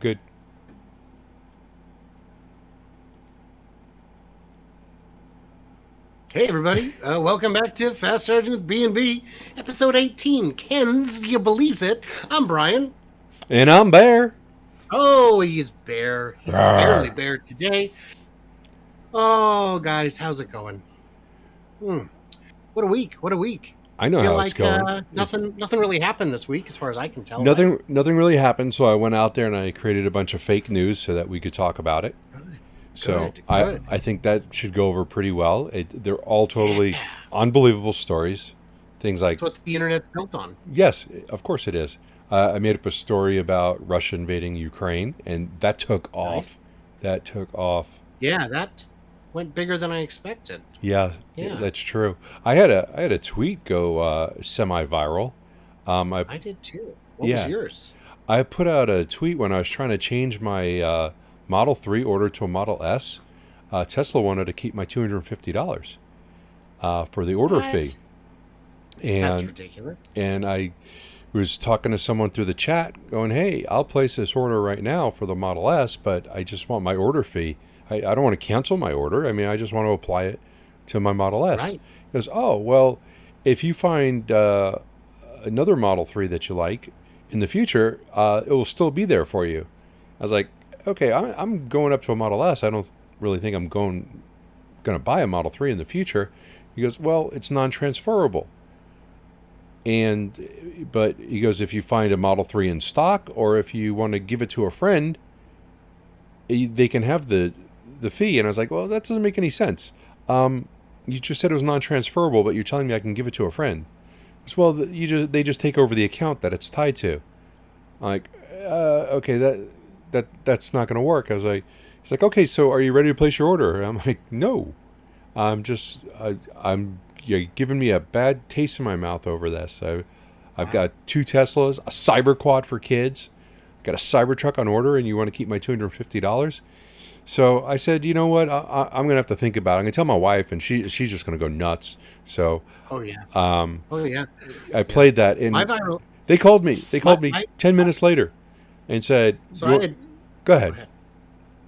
Good. Hey, everybody. Welcome back to Fast Charging with BnB, episode 18. Ken's You Believe It. I'm Brian. And I'm Bear. Oh, he's Bear. He's Rawr. barely Bear today. Oh, guys, how's it going? What a week. What a week. I know how it's going. Nothing really happened this week, as far as I can tell. Nothing really happened, so I went out there and I created a bunch of fake news so that we could talk about it. So Good. I think that should go over pretty well. They're all totally unbelievable stories. Things like... That's what the internet's built on. Yes, of course it is. I made up a story about Russia invading Ukraine, and that took off. Nice. That took off. Yeah, that went bigger than I expected. Yeah, that's true. I had a tweet go semi-viral. I did too. What was yours? I put out a tweet when I was trying to change my Model 3 order to a Model S. Tesla wanted to keep my $250 for the order fee. And that's ridiculous. And I was talking to someone through the chat going, hey, I'll place this order right now for the Model S, but I just want my order fee. I don't want to cancel my order. I mean, I just want to apply it to my Model S. Right. He goes, oh, well, if you find another Model 3 that you like in the future, it will still be there for you. I was like, okay, I'm going up to a Model S. I don't really think I'm going to buy a Model 3 in the future. He goes, well, it's non-transferable. But he goes, if you find a Model 3 in stock, or if you want to give it to a friend, they can have the fee. And I was like, well, that doesn't make any sense. You just said it was non-transferable, but you're telling me I can give it to a friend. He goes, well, they just take over the account that it's tied to. I'm like, okay, that's not going to work. I was like, he's like, okay, so are you ready to place your order? I'm like, no, you're giving me a bad taste in my mouth over this. I've got 2 Teslas, a cyber quad for kids, got a Cybertruck on order, and you want to keep my $250? So I said, you know what? I'm going to have to think about it. I'm going to tell my wife, and she's just going to go nuts. So, I played that, and they called me. They called me 10 minutes later, and said, "Go ahead."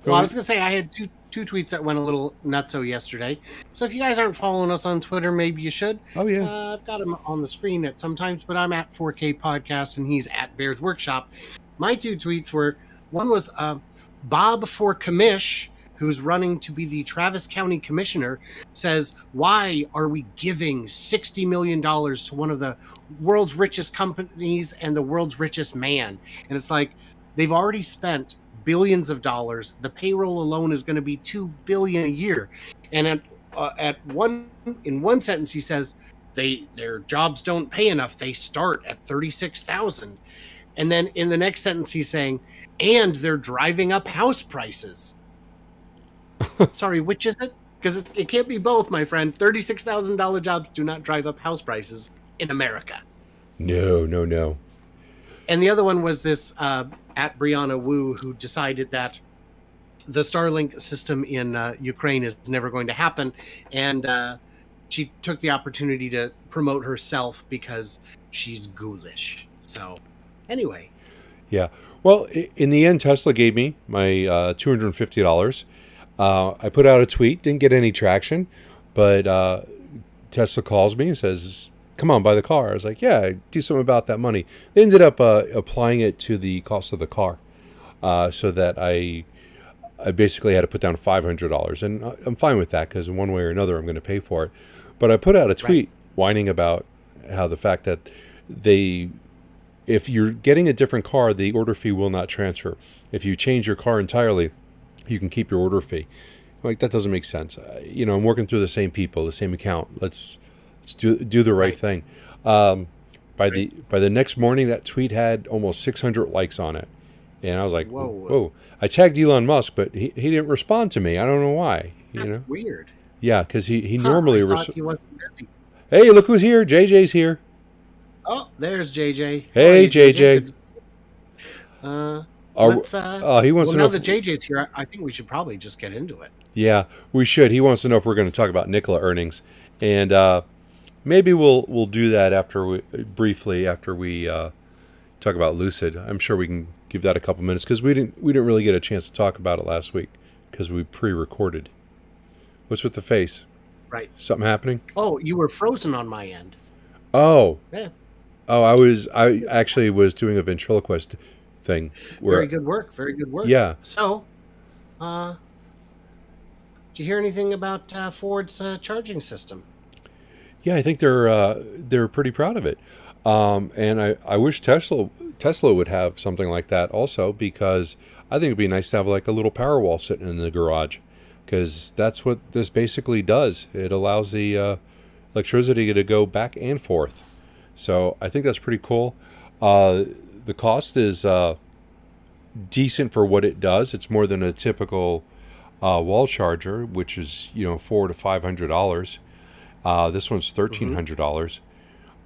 Well, I was going to say I had two tweets that went a little nutso yesterday. So if you guys aren't following us on Twitter, maybe you should. Oh yeah, I've got him on the screen at sometimes, but I'm at 4K Podcast, and he's at Bear's Workshop. My 2 tweets were, one was Bob for Commish, who's running to be the Travis County Commissioner, says, why are we giving $60 million to one of the world's richest companies and the world's richest man? And it's like, they've already spent billions of dollars. The payroll alone is going to be $2 billion a year. And in one sentence, he says, their jobs don't pay enough. They start at $36,000. And then in the next sentence, he's saying, and they're driving up house prices. Sorry, which is it? Because it can't be both, my friend. $36,000 jobs do not drive up house prices in America. No. And the other one was this at Brianna Wu, who decided that the Starlink system in Ukraine is never going to happen. And she took the opportunity to promote herself because she's ghoulish. So anyway. Yeah. Well, in the end, Tesla gave me my $250. I put out a tweet, didn't get any traction, but Tesla calls me and says, come on, buy the car. I was like, yeah, do something about that money. They ended up applying it to the cost of the car, so that I basically had to put down $500. And I'm fine with that because one way or another I'm going to pay for it. But I put out a tweet whining about how the fact that if you're getting a different car, the order fee will not transfer. If you change your car entirely, you can keep your order fee. Like, that doesn't make sense. I'm working through the same people, the same account. Let's do the right thing. By the next morning, that tweet had almost 600 likes on it, and I was like, whoa. I tagged Elon Musk, but he didn't respond to me. I don't know why. That's weird. Yeah, because he normally he wasn't busy. Hey, look who's here! JJ's here. Oh, there's JJ. Hey, JJ. He wants to know. Now that JJ's here, I think we should probably just get into it. Yeah, we should. He wants to know if we're going to talk about Nikola earnings, and maybe we'll do that briefly after we talk about Lucid. I'm sure we can give that a couple minutes because we didn't really get a chance to talk about it last week because we pre-recorded. What's with the face? Right. Something happening? Oh, you were frozen on my end. Oh. Yeah. Oh, I actually was doing a ventriloquist thing. Very good work. Very good work. Yeah. So, did you hear anything about Ford's charging system? Yeah, I think they're pretty proud of it. And I wish Tesla would have something like that also because I think it'd be nice to have like a little power wall sitting in the garage because that's what this basically does. It allows the electricity to go back and forth. So I think that's pretty cool. The cost is decent for what it does. It's more than a typical wall charger, which is $400 to $500. This one's $1,300,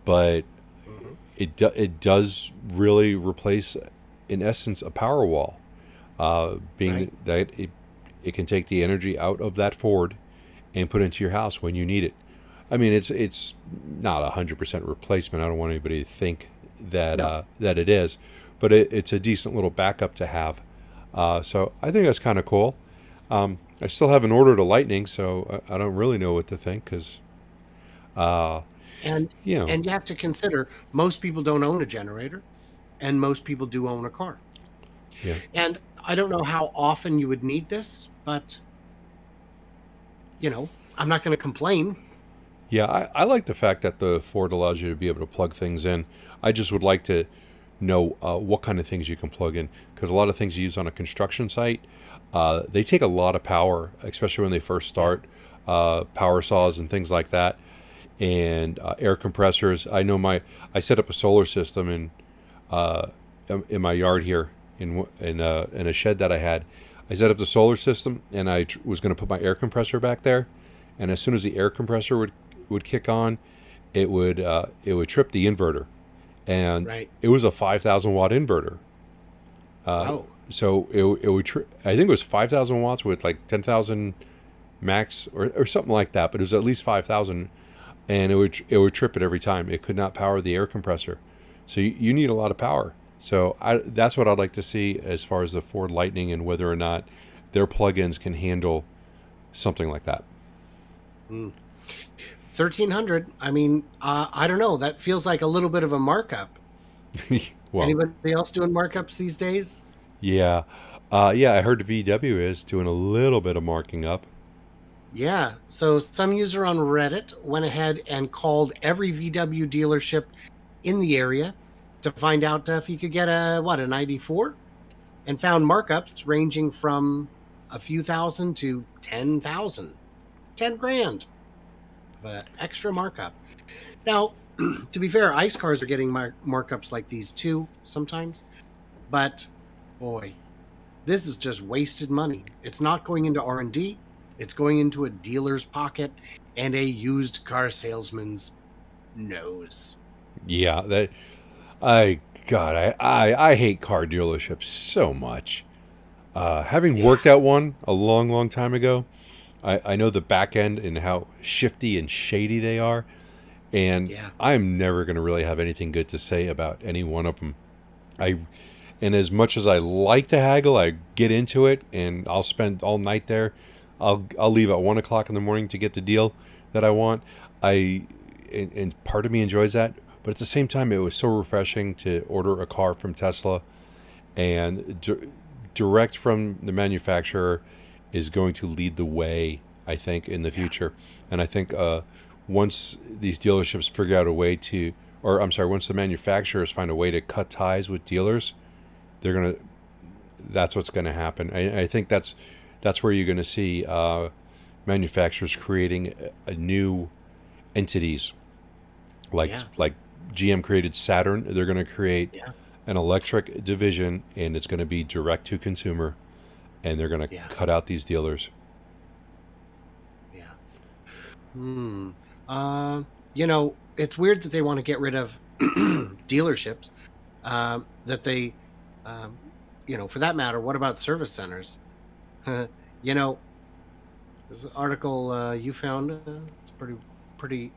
but it does really replace, in essence, a power wall. Being that it can take the energy out of that Ford and put it into your house when you need it. I mean, it's not 100% replacement. I don't want anybody to think that that it is, but it's a decent little backup to have. So I think that's kind of cool. I still haven't ordered a Lightning, so I don't really know what to think because. And you have to consider most people don't own a generator, and most people do own a car. Yeah. And I don't know how often you would need this, but I'm not going to complain. Yeah, I like the fact that the Ford allows you to be able to plug things in. I just would like to know what kind of things you can plug in, because a lot of things you use on a construction site, they take a lot of power, especially when they first start, power saws and things like that, and air compressors. I know I set up a solar system in my yard here in a shed that I had. I set up the solar system, and I was going to put my air compressor back there, and as soon as the air compressor would kick on, it would trip the inverter, and it was a 5,000 watt inverter. Wow. So it would I think it was 5,000 watts with like 10,000 max or something like that, but it was at least 5,000, and it would trip it every time. It could not power the air compressor, so you need a lot of power. So that's what I'd like to see as far as the Ford Lightning and whether or not their plugins can handle something like that. 1,300. I mean, I don't know. That feels like a little bit of a markup. Well, anybody else doing markups these days? Yeah. I heard VW is doing a little bit of marking up. Yeah. So some user on Reddit went ahead and called every VW dealership in the area to find out if he could get a 94, and found markups ranging from a few thousand to 10,000, 10 grand. Extra markup. Now, to be fair, ICE cars are getting markups like these too sometimes, but boy, this is just wasted money. It's not going into R&D. It's going into a dealer's pocket and a used car salesman's nose. Yeah, I hate car dealerships so much. Having worked at one a long, long time ago, I know the back end and how shifty and shady they are, and I'm never going to really have anything good to say about any one of them. And as much as I like to haggle, I get into it, and I'll spend all night there. I'll leave at 1 o'clock in the morning to get the deal that I want. And part of me enjoys that, but at the same time, it was so refreshing to order a car from Tesla, and direct from the manufacturer is going to lead the way, I think, in the future. And I think once these dealerships figure out a way to, or I'm sorry, once the manufacturers find a way to cut ties with dealers, that's what's going to happen. I think that's where you're going to see manufacturers creating a new entities, like GM created Saturn. They're going to create an electric division, and it's going to be direct to consumer, and they're going to cut out these dealers. It's weird that they want to get rid of dealerships. That they, for that matter, what about service centers? This article you found, it's pretty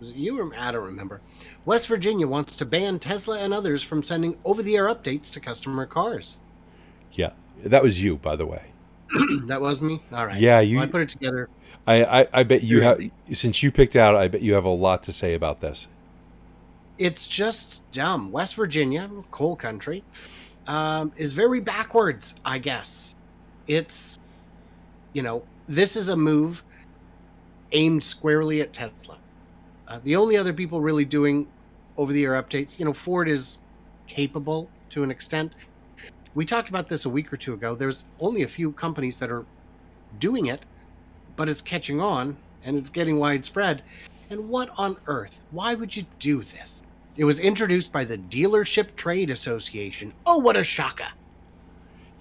Was it you or I don't remember. West Virginia wants to ban Tesla and others from sending over-the-air updates to customer cars. Yeah, that was you, by the way. That was me? All right. Yeah, Well, I put it together. I bet you have, Really? since you picked out, I bet you have a lot to say about this. It's just dumb. West Virginia, coal country, is very backwards, I guess. It's, this is a move aimed squarely at Tesla. The only other people really doing over-the-air updates, Ford is capable to an extent. We talked about this a week or two ago. There's only a few companies that are doing it, but it's catching on and it's getting widespread. And what on earth? Why would you do this? It was introduced by the Dealership Trade Association. Oh, what a shocker.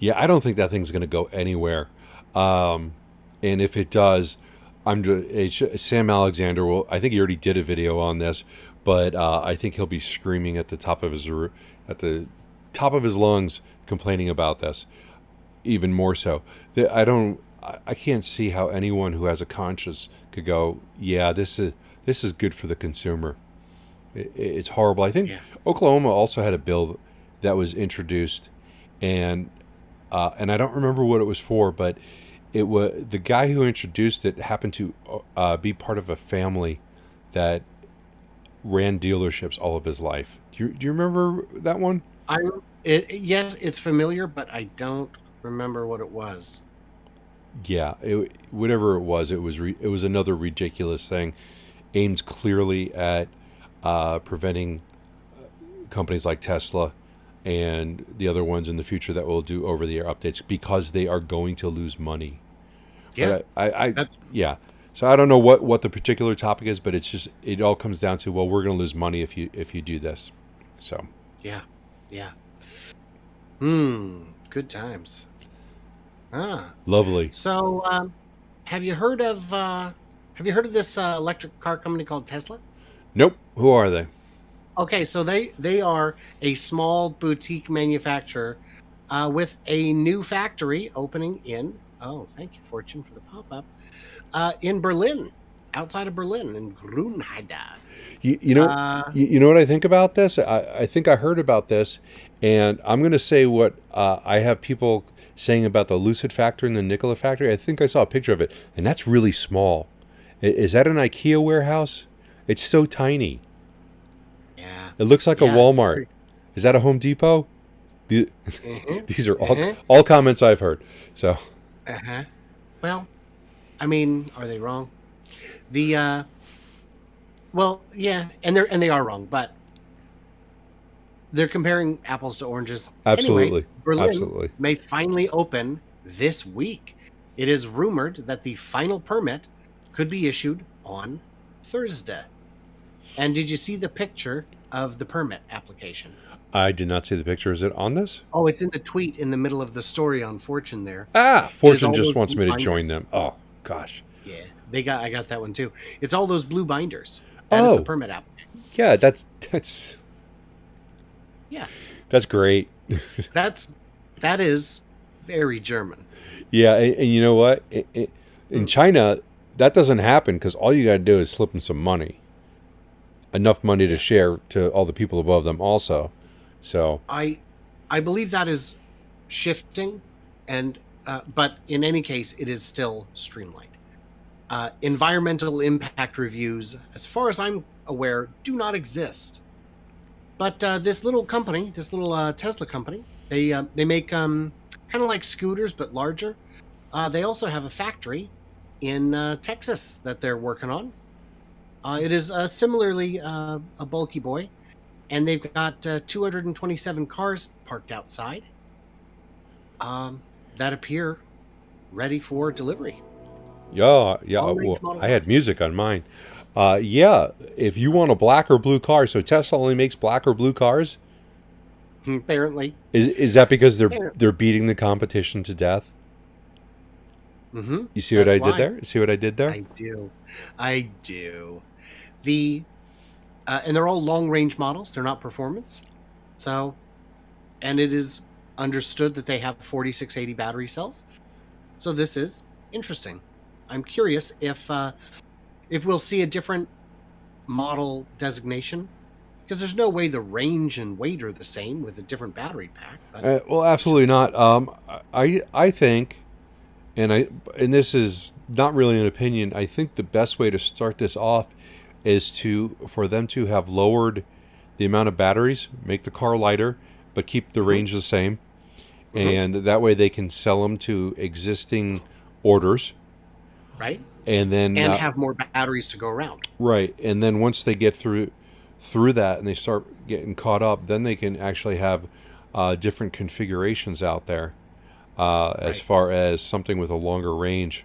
Yeah, I don't think that thing's going to go anywhere. And if it does, Sam Alexander will. I think he already did a video on this, but I think he'll be screaming at the top of his lungs, complaining about this, even more so. I can't see how anyone who has a conscience could go, yeah, this is good for the consumer. It's horrible. I think Oklahoma also had a bill that was introduced, and I don't remember what it was for, but it was the guy who introduced it happened to be part of a family that ran dealerships all of his life. Do you remember that one? Yes, it's familiar, but I don't remember what it was. Yeah, whatever it was another ridiculous thing aimed clearly at preventing companies like Tesla and the other ones in the future that will do over-the-air updates because they are going to lose money. Yeah, yeah. So I don't know what the particular topic is, but it all comes down to, well, we're going to lose money if you do this. So yeah. Good times. Lovely. So, have you heard of this electric car company called Tesla? Nope. Who are they? Okay, so they are a small boutique manufacturer with a new factory opening in. Oh, thank you, Fortune, for the pop-up. In Berlin, outside of Berlin, in Grünheide. You know what I think about this? I think I heard about this, and I'm going to say what I have people saying about the Lucid Factory and the Nikola Factory. I think I saw a picture of it, and that's really small. Is that an IKEA warehouse? It's so tiny. Yeah. It looks like a Walmart. Is that a Home Depot? These are all comments I've heard. So. Well, I mean, are they wrong? Well, yeah, and they are wrong, but they're comparing apples to oranges. Absolutely. Anyway, Berlin Absolutely. may finally open this week. It is rumored that the final permit could be issued on Thursday. And did you see the picture of the permit application? I did not see the picture. Is it on this? Oh, it's in the tweet in the middle of the story on Fortune there. Fortune just wants me to join them. Oh, gosh. Yeah, I got that one too. It's all those blue binders. That is the permit application. Yeah, that's yeah. That's great. that is very German. Yeah, and you know what? In China, that doesn't happen because all you got to do is slip them some money. Enough money to share to all the people above them also. So I believe that is shifting, and but in any case, it is still streamlined. Environmental impact reviews, as far as I'm aware, do not exist. But this little company, Tesla company, they make kind of like scooters but larger. They also have a factory in Texas that they're working on. It is similarly a bulky boy, and they've got 227 cars parked outside that appear ready for delivery. Yeah. Well, I had music on mine. If you want a black or blue car, so Tesla only makes black or blue cars. Apparently, is that because they're beating the competition to death? Mm-hmm. You see what I did there? See what I did there? I do. And they're all long range models. They're not performance. So, and it is understood that they have 4680 battery cells. So this is interesting. I'm curious if we'll see a different model designation? Because there's no way the range and weight are the same with a different battery pack. But Well, absolutely not. I think, and this is not really an opinion. I think the best way to start this off is for them to have lowered the amount of batteries, make the car lighter, but keep the range the same, and that way they can sell them to existing orders, right, and then have more batteries to go around. Right, and then once they get through that and they start getting caught up, then they can actually have different configurations out there as far as something with a longer range.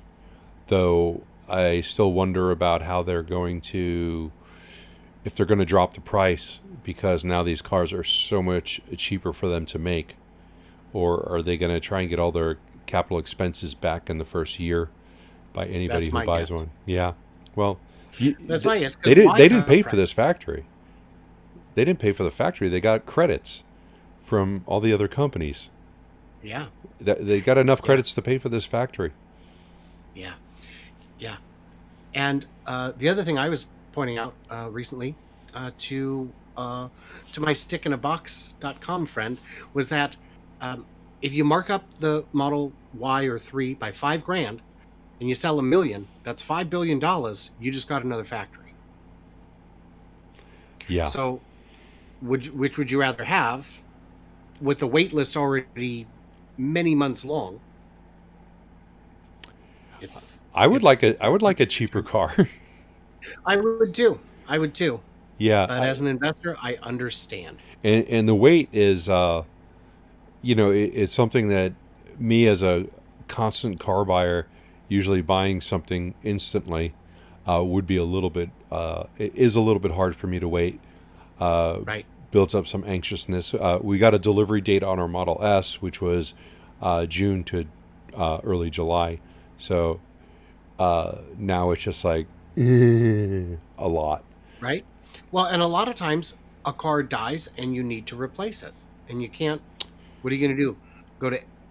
Though I still wonder about how they're going to, if they're going to drop the price, because now these cars are so much cheaper for them to make. Or are they going to try and get all their capital expenses back in the first year by anybody who buys one? Yeah. Well, that's my guess. They didn't pay for this factory. They didn't pay for the factory. They got credits from all the other companies. Yeah. They got enough credits to pay for this factory. Yeah. Yeah. And the other thing I was pointing out recently to my stickinabox.com friend was that if you mark up the Model Y or 3 by $5,000 and you sell 1 million, that's $5 billion. You just got another factory. Yeah. So which would you rather have, with the wait list already many months long? I would like a cheaper car. I would too. Yeah. But as an investor, I understand. And the weight is, it's something that me as a constant car buyer, usually buying something instantly, would be a little bit, it is a little bit hard for me to wait. Right. Builds up some anxiousness. We got a delivery date on our Model S, which was June to early July. So now it's just like a lot. Right. Well, and a lot of times a car dies and you need to replace it, and you can't. What are you going to do?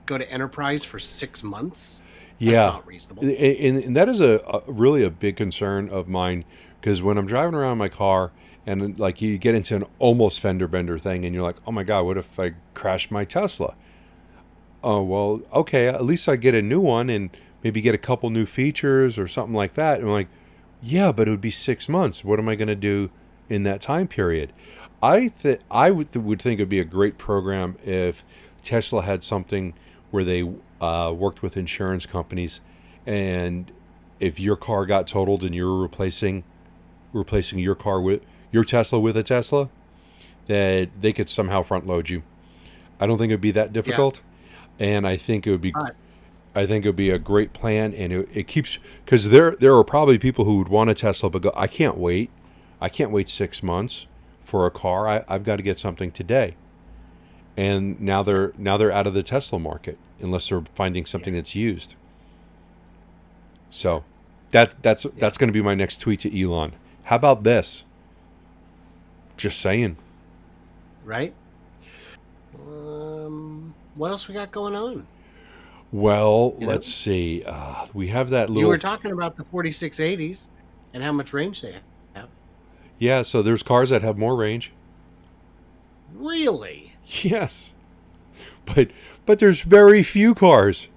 Go to Enterprise for 6 months? Yeah, that's not reasonable. And that is a really a big concern of mine, because when I'm driving around my car and like you get into an almost fender bender thing, and you're like, oh my God, what if I crash my Tesla? Oh, well, okay, at least I get a new one and maybe get a couple new features or something like that. And I'm like, yeah, but it would be 6 months. What am I going to do in that time period? I would think it would be a great program if Tesla had something where they worked with insurance companies, and if your car got totaled and you're replacing your car with your Tesla with a Tesla, that they could somehow front load you. I don't think it would be that difficult, and I think it would be. I think it would be a great plan, and it keeps, because there are probably people who would want a Tesla but go, I can't wait 6 months for a car. I've got to get something today. And now they're out of the Tesla market unless they're finding something that's used. So that's going to be my next tweet to Elon. How about this? Just saying. Right. What else we got going on? Well, let's see. We have that little. You were talking about the 4680s and how much range they have. Yeah, so there's cars that have more range. Really? Yes. But there's very few cars.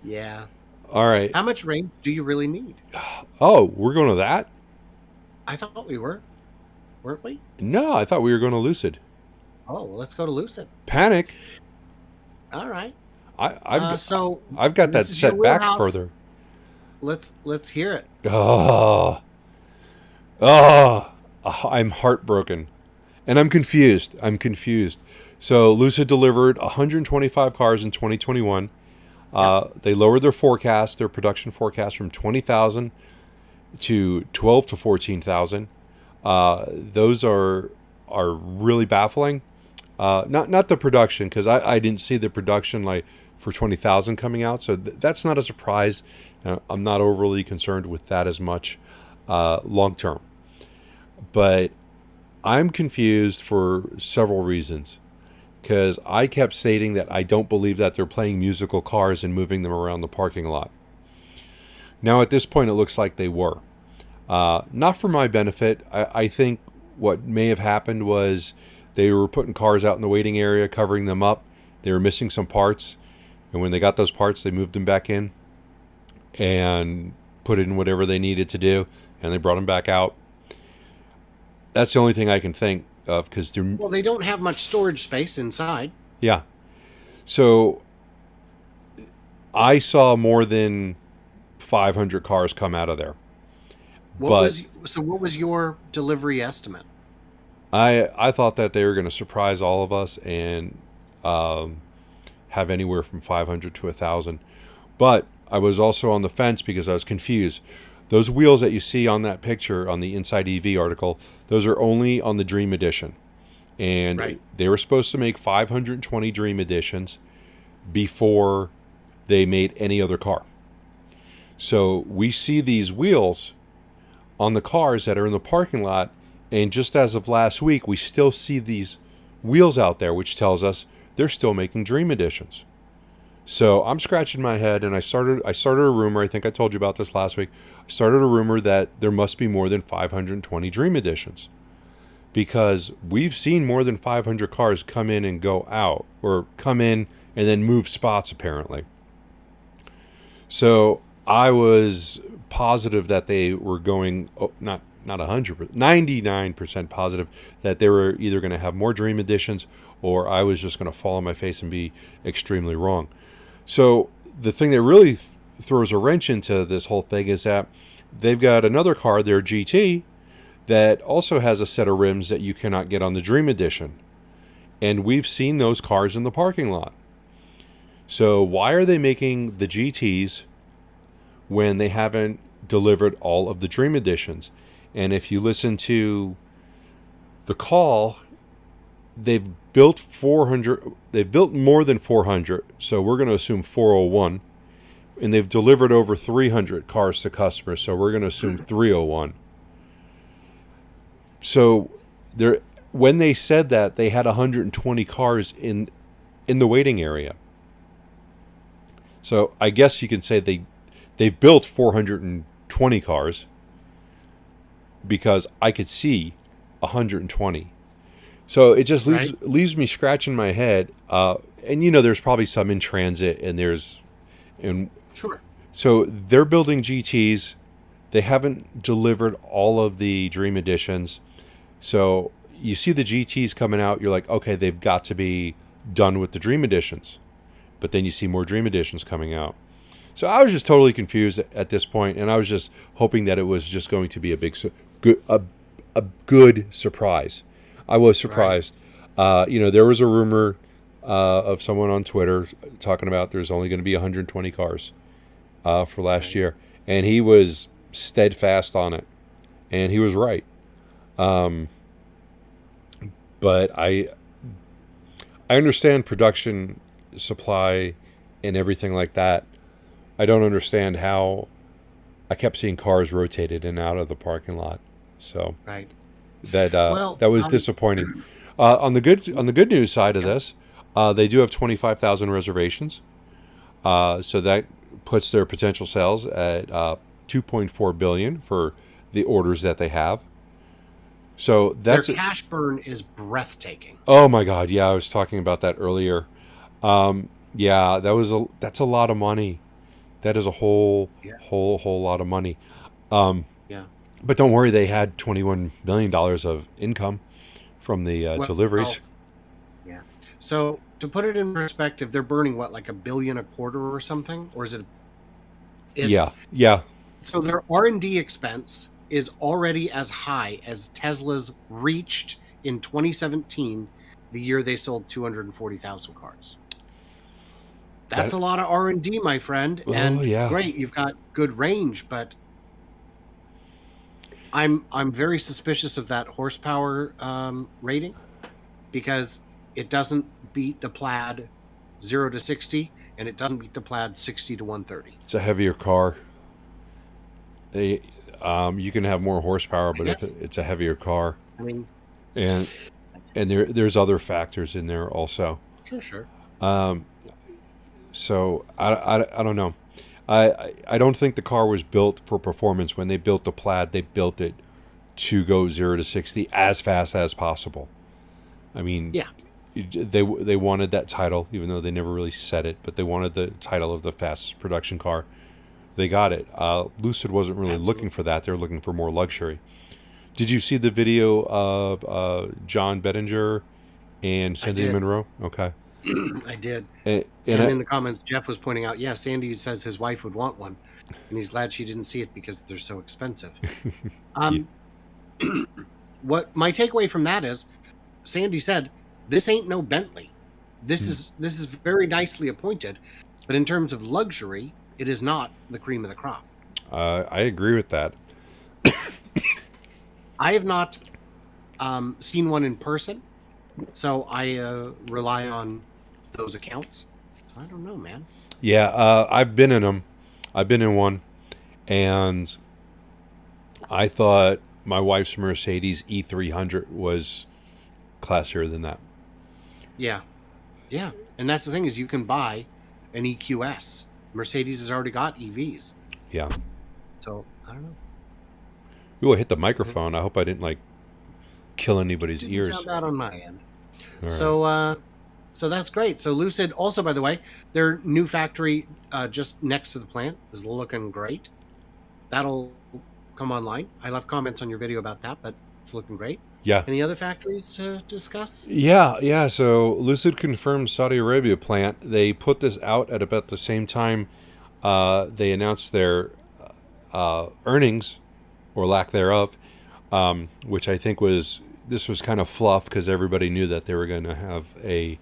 Yeah. All right. How much range do you really need? Oh, we're going to that? I thought we were. Weren't we? No, I thought we were going to Lucid. Oh, well, let's go to Lucid. Panic. All right. I've got that set back further. Let's hear it. I'm heartbroken. And I'm confused. So Lucid delivered 125 cars in 2021. They lowered their production forecast from 20,000 to 12 to 14,000. Those are really baffling. Not the production, because I didn't see the production like for 20,000 coming out, so that's not a surprise. I'm not overly concerned with that as much long term. But I'm confused for several reasons, because I kept stating that I don't believe that they're playing musical cars and moving them around the parking lot. Now, at this point, it looks like they were. Not for my benefit. I think what may have happened was they were putting cars out in the waiting area, covering them up. They were missing some parts. And when they got those parts, they moved them back in and put in whatever they needed to do. And they brought them back out. That's the only thing I can think of, because they're... Well, they don't have much storage space inside. Yeah. So I saw more than 500 cars come out of there. What was your delivery estimate? I thought that they were going to surprise all of us and have anywhere from 500 to 1,000. But I was also on the fence because I was confused. Those wheels that you see on that picture on the Inside EV article, those are only on the Dream Edition. And Right. they were supposed to make 520 Dream Editions before they made any other car. So we see these wheels on the cars that are in the parking lot, and just as of last week, we still see these wheels out there, which tells us they're still making Dream Editions. So I'm scratching my head, and I started a rumor. I think I told you about this last week. I started a rumor that there must be more than 520 Dream Editions, because we've seen more than 500 cars come in and go out, or come in and then move spots apparently. So I was positive that they were going, not 100%, 99% positive that they were either going to have more Dream Editions, or I was just going to fall on my face and be extremely wrong. So the thing that really throws a wrench into this whole thing is that they've got another car, their GT, that also has a set of rims that you cannot get on the Dream Edition. And we've seen those cars in the parking lot. So why are they making the GTs when they haven't delivered all of the Dream Editions? And if you listen to the call, they've built more than 400, so we're going to assume 401, and they've delivered over 300 cars to customers, so we're going to assume 301. So when they said that, they had 120 cars in the waiting area. So I guess you can say they've built 420 cars, because I could see 120. So it just leaves me scratching my head. And there's probably some in transit, and Sure. So they're building GTs. They haven't delivered all of the Dream Editions. So you see the GTs coming out, you're like, okay, they've got to be done with the Dream Editions. But then you see more Dream Editions coming out. So I was just totally confused at this point, and I was just hoping that it was just going to be a good surprise. I was surprised. Right. There was a rumor of someone on Twitter talking about there's only going to be 120 cars for last year, and he was steadfast on it, and he was right. But I understand production, supply, and everything like that. I don't understand how I kept seeing cars rotated in and out of the parking lot. So right. that was disappointing. On the good news side of this, they do have 25,000 reservations. So that puts their potential sales at 2.4 billion for the orders that they have. So their cash burn is breathtaking. Oh my God! Yeah, I was talking about that earlier. That's a lot of money. That is a whole lot of money. But don't worry, they had $21 million of income from the deliveries. Yeah. So to put it in perspective, they're burning like $1 billion a quarter or something, or is it? Yeah. So their R&D expense is already as high as Tesla's reached in 2017, the year they sold 240,000 cars. That's a lot of R&D, my friend. And great, you've got good range, but I'm very suspicious of that horsepower rating, because it doesn't beat the Plaid 0 to 60, and it doesn't beat the Plaid 60 to 130. It's a heavier car. You can have more horsepower, but it's a heavier car. I mean, and there's other factors in there also. Sure. So I don't know. I don't think the car was built for performance. When they built the Plaid, they built it to go 0 to 60 as fast as possible. I mean, Yeah. they wanted that title, even though they never really said it, but they wanted the title of the fastest production car. They got it. Lucid wasn't really Absolutely. looking for that. They were looking for more luxury. Did you see the video of John Bettinger and Sandy did. Munro? Okay. I did. And In the comments, Jeff was pointing out, yeah, Sandy says his wife would want one, and he's glad she didn't see it because they're so expensive. Yeah. What my takeaway from that is, Sandy said, this ain't no Bentley. This is very nicely appointed, but in terms of luxury, it is not the cream of the crop. I agree with that. I have not seen one in person, so I rely on those accounts. I don't know, man. Yeah, I've been in them. I've been in one, and I thought my wife's Mercedes E300 was classier than that. Yeah, yeah, and that's the thing is you can buy an EQS. Mercedes has already got EVs. Yeah. So I don't know. Ooh, I hit the microphone. I hope I didn't kill anybody's Didn't ears. sound bad on my end. All right. So that's great. So Lucid, also by the way, their new factory just next to the plant is looking great. That'll come online. I left comments on your video about that, but it's looking great. Yeah. Any other factories to discuss? Yeah. So Lucid confirmed Saudi Arabia plant. They put this out at about the same time they announced their earnings or lack thereof, which I think was kind of fluff because everybody knew that they were going to have a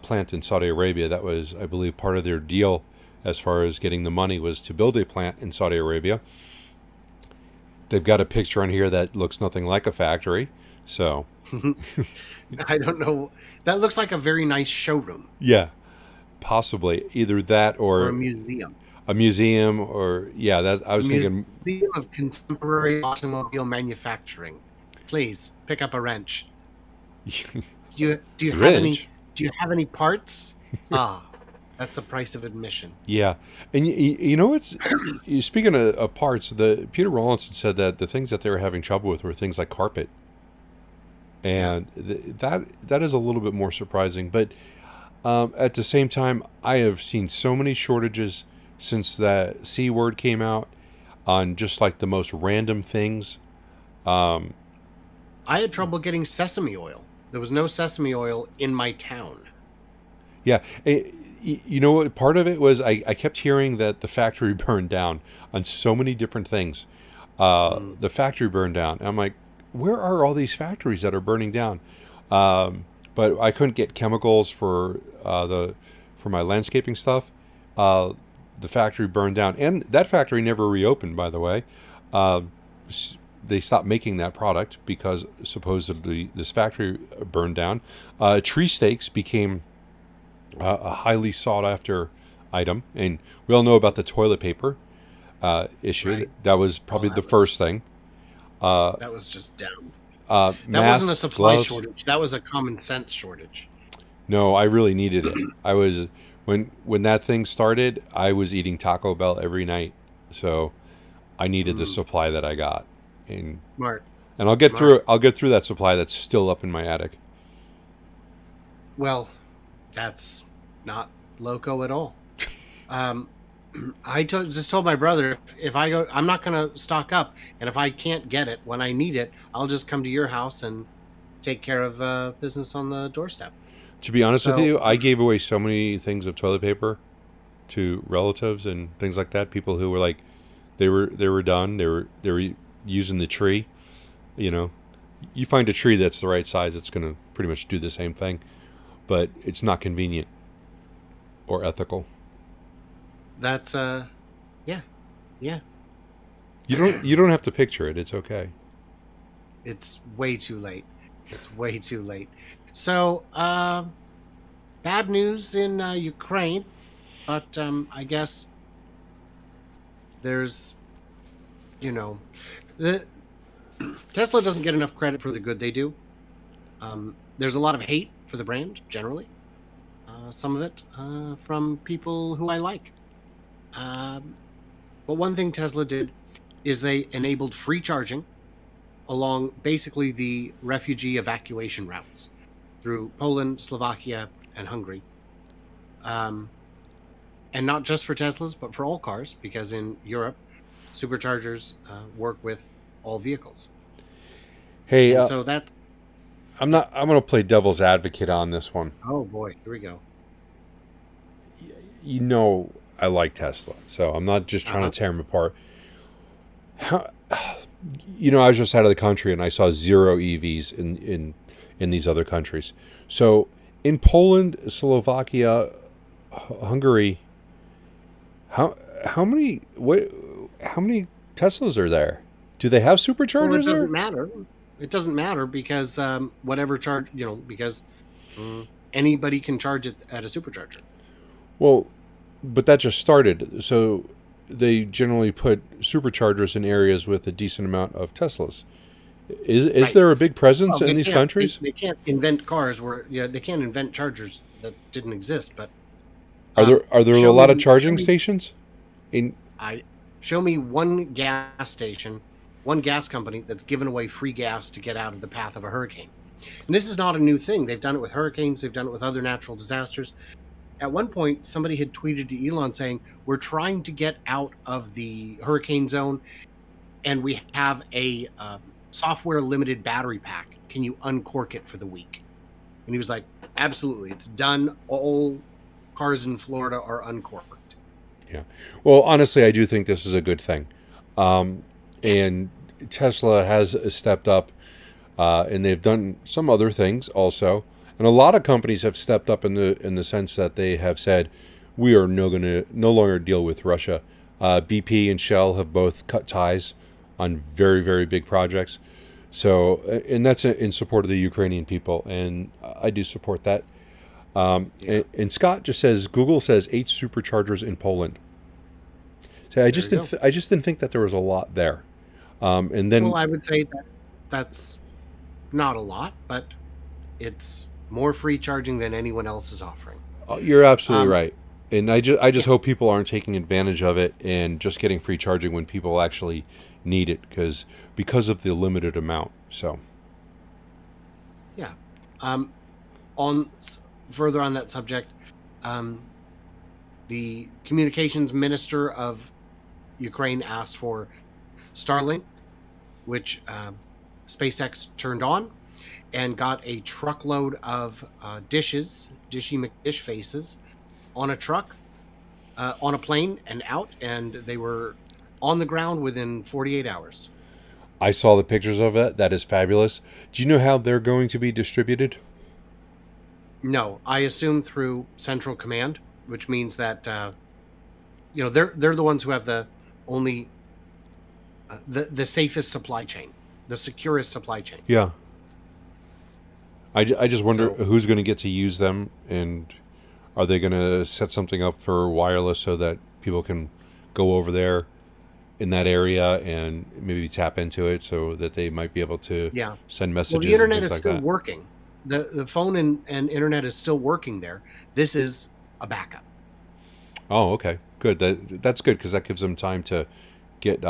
plant in Saudi Arabia. That was, I believe, part of their deal as far as getting the money was to build a plant in Saudi Arabia. They've got a picture on here that looks nothing like a factory. So I don't know. That looks like a very nice showroom. Yeah, possibly either that or a museum. A museum, or that I was thinking. Museum of Contemporary Automobile Manufacturing. Please pick up a wrench. Do you have any parts? That's the price of admission. Yeah, and you know what's speaking of parts, the Peter Rawlinson said that the things that they were having trouble with were things like carpet, and that is a little bit more surprising. But at the same time, I have seen so many shortages since that C word came out on just like the most random things. I had trouble getting sesame oil. There was no sesame oil in my town. Yeah. You know what? Part of it was I kept hearing that the factory burned down on so many different things. The factory burned down. And I'm like, where are all these factories that are burning down? But I couldn't get chemicals for my landscaping stuff. The factory burned down, and that factory never reopened. By the way, they stopped making that product because supposedly this factory burned down. Tree stakes became a highly sought after item, and we all know about the toilet paper issue. Right. That was probably the first thing. That was just down. That wasn't a supply shortage. That was a common sense shortage. No, I really needed it. I was when that thing started, I was eating Taco Bell every night, so I needed the supply that I got. And Smart. And I'll get through it. I'll get through that supply that's still up in my attic. Well, that's not loco at all. I just told my brother, if I go, I'm not going to stock up. And if I can't get it when I need it, I'll just come to your house and take care of business on the doorstep. To be honest with you, I gave away so many things of toilet paper to relatives and things like that. People who were like, they were done. They were using the tree. You know, you find a tree that's the right size, it's going to pretty much do the same thing, but it's not convenient or ethical. That's yeah. You don't have to picture it. It's okay. It's way too late. So, bad news in Ukraine, but I guess there's, the Tesla doesn't get enough credit for the good they do. There's a lot of hate for the brand generally. Some of it from people who I like. But one thing Tesla did is they enabled free charging along basically the refugee evacuation routes through Poland, Slovakia, and Hungary. And not just for Teslas, but for all cars, because in Europe, superchargers work with all vehicles. Hey, And so that's, I'm going to play devil's advocate on this one. oh boy, here we go. You know, I like Tesla, so I'm not just trying to tear them apart. How, I was just out of the country and I saw 0 EVs in these other countries. So in Poland, Slovakia, Hungary, how many Teslas are there? Do they have superchargers Well, it doesn't there? matter. It doesn't matter because whatever charge, because anybody can charge it at a supercharger. Well, but that just started. So they generally put superchargers in areas with a decent amount of Teslas. Is Right. there a big presence Well, in these countries? They can't invent cars where they can't invent chargers that didn't exist. But Are there a show lot of me- charging show me- stations? Show me one gas station, one gas company that's given away free gas to get out of the path of a hurricane. And this is not a new thing. They've done it with hurricanes. They've done it with other natural disasters. At one point, somebody had tweeted to Elon saying, "We're trying to get out of the hurricane zone, and we have a software limited battery pack. Can you uncork it for the week?" And he was like, "Absolutely, it's done. All cars in Florida are uncorked." Yeah. Well, honestly, I do think this is a good thing. And Tesla has stepped up, and they've done some other things also. And a lot of companies have stepped up in the sense that they have said, we are no longer deal with Russia. BP and Shell have both cut ties on very, very big projects. So, and that's in support of the Ukrainian people, and I do support that. And Scott just says Google says 8 superchargers in Poland. So I just didn't think that there was a lot there. And then, Well, I would say that that's not a lot, but it's more free charging than anyone else is offering. You're absolutely right. And I just hope people aren't taking advantage of it and just getting free charging when people actually need it because of the limited amount. So Yeah. On further on that subject, the communications minister of Ukraine asked for Starlink, which SpaceX turned on, and got a truckload of dishy McDish faces on a truck, on a plane, and out, and they were on the ground within 48 hours. I saw the pictures of it. That is fabulous. Do you know how they're going to be distributed? No, I assume through Central Command, which means that they're the ones who have the only the safest supply chain, the securest supply chain. Yeah. I just wonder who's going to get to use them, and are they going to set something up for wireless so that people can go over there in that area and maybe tap into it so that they might be able to send messages? Well, the internet and is things still like that. working. The phone and internet is still working there. This is a backup. Oh, okay, good. That's good because that gives them time to get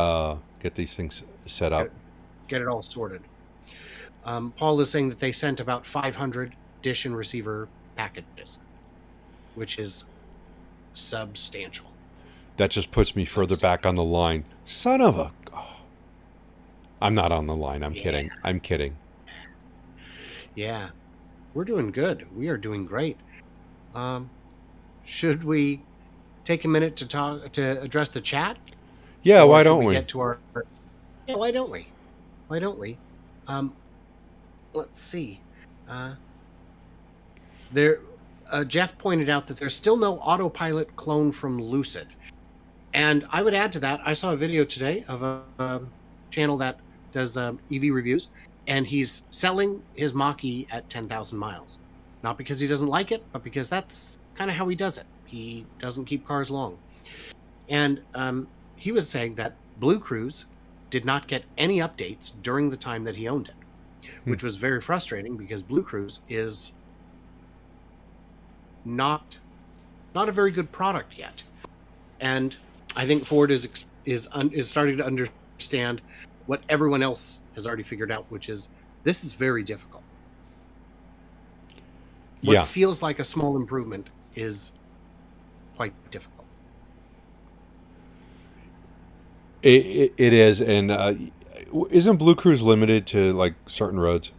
these things set up. Get it all sorted. Paul is saying that they sent about 500 dish and receiver packages, which is substantial. That just puts me further back on the line. Son of a... Oh. I'm not on the line. I'm kidding. I'm kidding. Yeah. We're doing good. We are doing great. Should we take a minute to address the chat? Yeah, Or why should don't we? Get to our... Yeah, why don't we? Why don't we? Let's see. Jeff pointed out that there's still no autopilot clone from Lucid. And I would add to that, I saw a video today of a channel that does EV reviews, and he's selling his Mach-E at 10,000 miles. Not because he doesn't like it, but because that's kind of how he does it. He doesn't keep cars long. And he was saying that Blue Cruise did not get any updates during the time that he owned it, which was very frustrating because Blue Cruise is not a very good product yet. And I think Ford is starting to understand what everyone else has already figured out, which is this is very difficult. What feels like a small improvement is quite difficult. It is, and isn't Blue Cruise limited to like certain roads,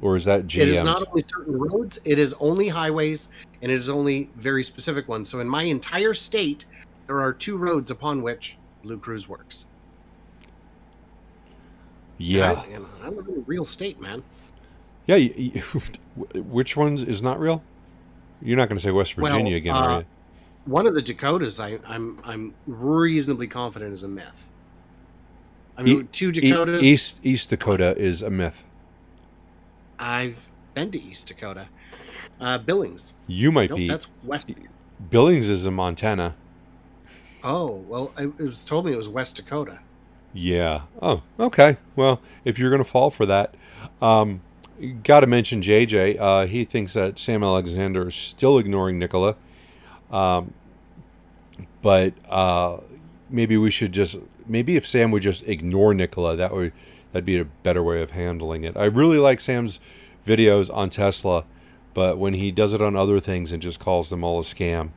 or is that GM's? It is not only certain roads; it is only highways, and it is only very specific ones. So in my entire state, there are 2 roads upon which Blue Cruise works. Yeah, and I live in a real state, man. yeah. Which one is not real? You're not going to say West Virginia again, are you? One of the Dakotas, I'm reasonably confident is a myth. I mean, 2 Dakotas. East Dakota is a myth. I've been to East Dakota. Billings. You might be. That's West. Billings is in Montana. Oh, well, it was told me it was West Dakota. Yeah. Oh, okay. Well, if you're going to fall for that, got to mention JJ. He thinks that Sam Alexander is still ignoring Nikola. But maybe we should maybe if Sam would just ignore Nikola, that'd be a better way of handling it. I really like Sam's videos on Tesla, but when he does it on other things and just calls them all a scam,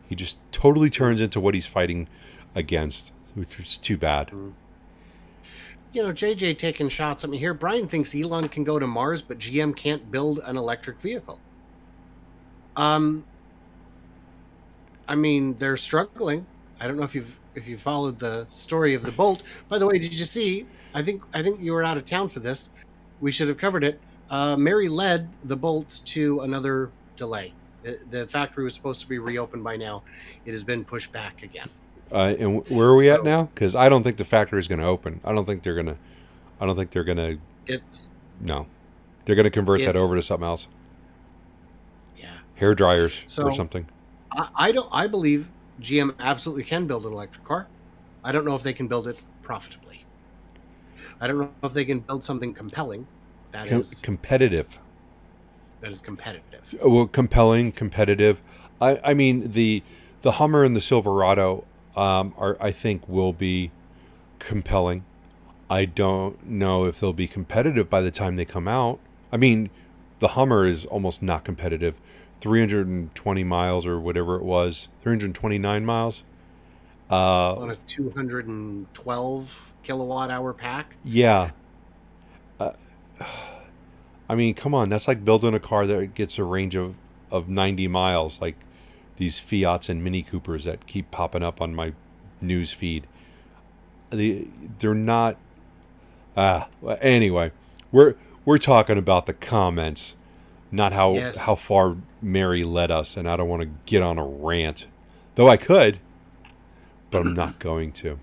he just totally turns into what he's fighting against, which is too bad. JJ taking shots at me here. Brian thinks Elon can go to Mars, but GM can't build an electric vehicle. I mean, they're struggling. I don't know if you followed the story of the Bolt. By the way, did you see? I think you were out of town for this. We should have covered it. Mary led the Bolt to another delay. The factory was supposed to be reopened by now. It has been pushed back again. And where are we at now? Because I don't think the factory is going to open. I don't think they're going to. No, they're going to convert that over to something else. Yeah, hair dryers or something. I believe GM absolutely can build an electric car. I don't know if they can build it profitably. I don't know if they can build something compelling that is competitive. That is competitive. Well, compelling, competitive. I mean the Hummer and the Silverado I think will be compelling. I don't know if they'll be competitive by the time they come out. I mean, the Hummer is almost not competitive. 320 miles or whatever it was, 329 miles. On a 212 kilowatt hour pack? Yeah. I mean, come on. That's like building a car that gets a range of 90 miles, like these Fiats and Mini Coopers that keep popping up on my news feed. They're not... anyway, we're talking about the comments, not how far Mary led us, and I don't want to get on a rant. Though I could, but I'm not going to.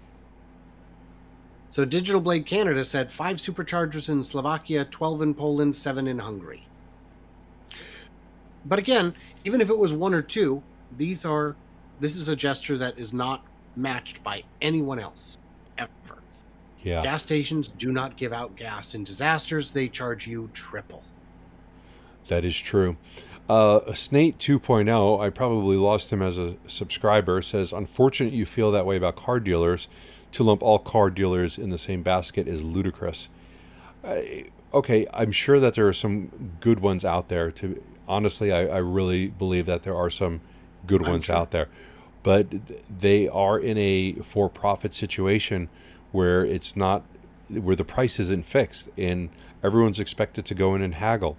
So Digital Blade Canada said 5 superchargers in Slovakia, 12 in Poland, 7 in Hungary. But again, even if it was 1 or 2, this is a gesture that is not matched by anyone else, ever. Yeah. Gas stations do not give out gas. In disasters, they charge you triple. That is true. Snate 2.0, I probably lost him as a subscriber, says, unfortunate you feel that way about car dealers. To lump all car dealers in the same basket is ludicrous. Okay, I'm sure that there are some good ones out there. Honestly, I really believe that there are some good ones out there. But they are in a for-profit situation where where the price isn't fixed, and everyone's expected to go in and haggle.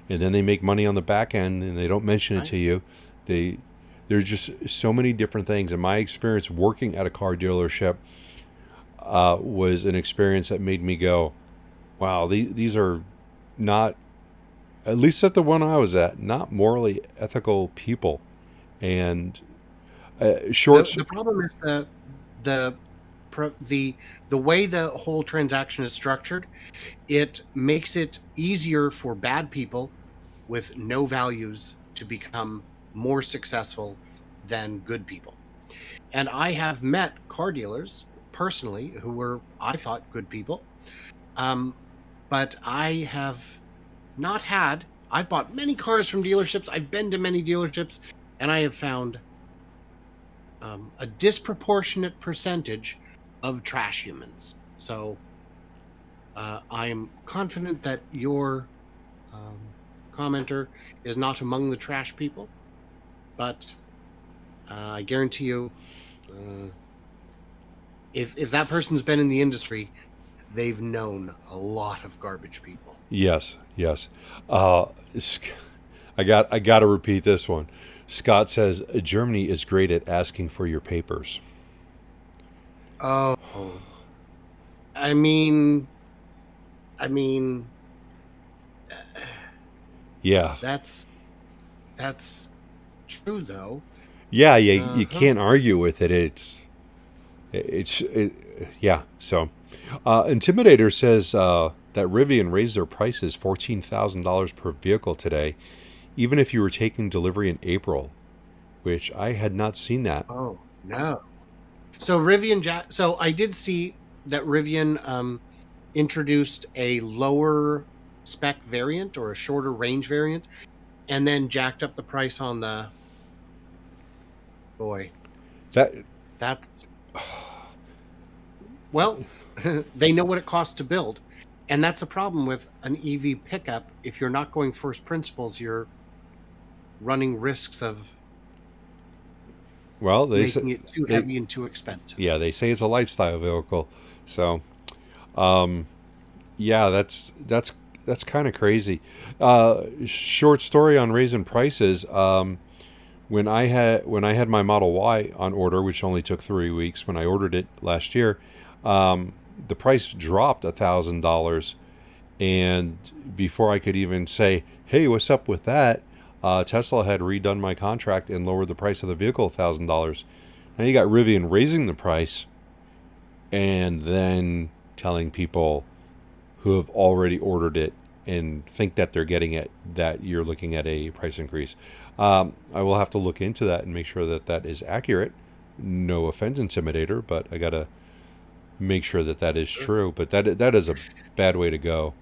And then they make money on the back end, and they don't mention it to you. There's just so many different things. In my experience working at a car dealership was an experience that made me go, wow, these are not, at least at the one I was at, not morally ethical people. And the problem is the way the whole transaction is structured. It makes it easier for bad people with no values to become more successful than good people. And I have met car dealers personally who were, I thought, good people. But I have not I've bought many cars from dealerships. I've been to many dealerships, and I have found a disproportionate percentage of trash humans. So I am confident that your commenter is not among the trash people, but I guarantee you, if that person's been in the industry, they've known a lot of garbage people. Yes, yes. I got to repeat this one. Scott says Germany is great at asking for your papers. Oh, I mean, Yeah, that's true though. yeah. You can't argue with it. Yeah. So, Intimidator says that Rivian raised their prices $14,000 per vehicle today, even if you were taking delivery in April, which I had not seen that. Oh no. So Rivian, so I did see that Rivian introduced a lower spec variant or a shorter range variant, and then jacked up the price on the. Boy, that's well, they know what it costs to build, and that's a problem with an EV pickup. If you're not going first principles, you're running risks of making it too heavy and too expensive. Yeah, they say it's a lifestyle vehicle. So, yeah, that's kind of crazy. Short story on raising prices. When I had my Model Y on order, which only took 3 weeks when I ordered it last year, the price dropped $1,000, and before I could even say, "Hey, what's up with that?" Tesla had redone my contract and lowered the price of the vehicle $1,000. Now you got Rivian raising the price, and then telling people who have already ordered it and think that they're getting it that you're looking at a price increase. I will have to look into that and make sure that that is accurate. No offense, Intimidator, but I gotta make sure that that is true. But that is a bad way to go.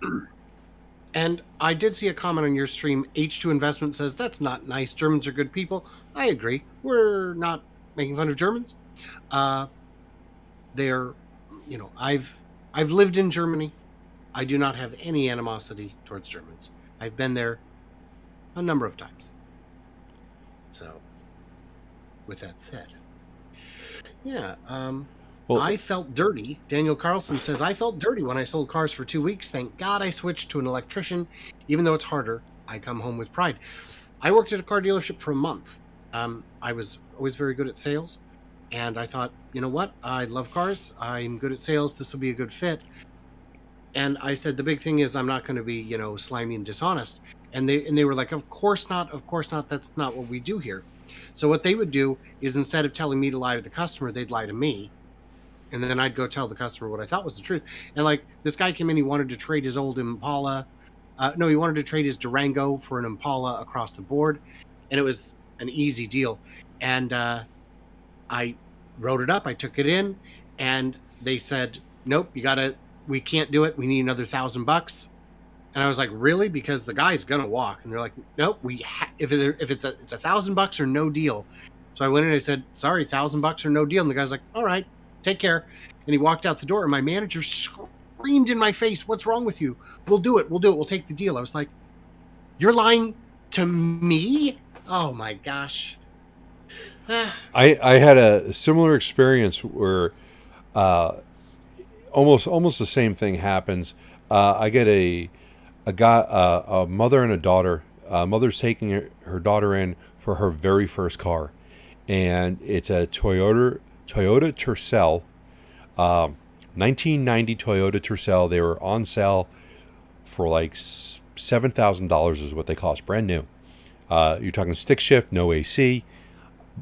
And I did see a comment on your stream. H2 Investment says that's not nice. Germans are good people. I agree. We're not making fun of Germans. They're, I've lived in Germany. I do not have any animosity towards Germans. I've been there a number of times. So, with that said, yeah. Well, I felt dirty. Daniel Carlson says, I felt dirty when I sold cars for 2 weeks. Thank God I switched to an electrician. Even though it's harder, I come home with pride. I worked at a car dealership for a month. I was always very good at sales. And I thought, you know what? I love cars. I'm good at sales. This will be a good fit. And I said, the big thing is I'm not going to be, slimy and dishonest. And they were like, of course not. Of course not. That's not what we do here. So what they would do is instead of telling me to lie to the customer, they'd lie to me. And then I'd go tell the customer what I thought was the truth. And like this guy came in, he wanted to trade his old Impala. He wanted to trade his Durango for an Impala across the board. And it was an easy deal. And I wrote it up. I took it in and they said, nope, we can't do it. We need another $1,000. And I was like, really? Because the guy's going to walk. And they're like, nope, if it's $1,000 or no deal. So I went in and I said, sorry, $1,000 or no deal. And the guy's like, all right, take care. And he walked out the door and my manager screamed in my face, what's wrong with you? We'll do it. We'll take the deal. I was like, you're lying to me? Oh my gosh. I had a similar experience where almost the same thing happens. I get a mother and a daughter. Mother's taking her daughter in for her very first car, and it's a Toyota Tercel, 1990 Toyota Tercel. They were on sale for like $7,000 is what they cost, brand new. You're talking stick shift, no AC,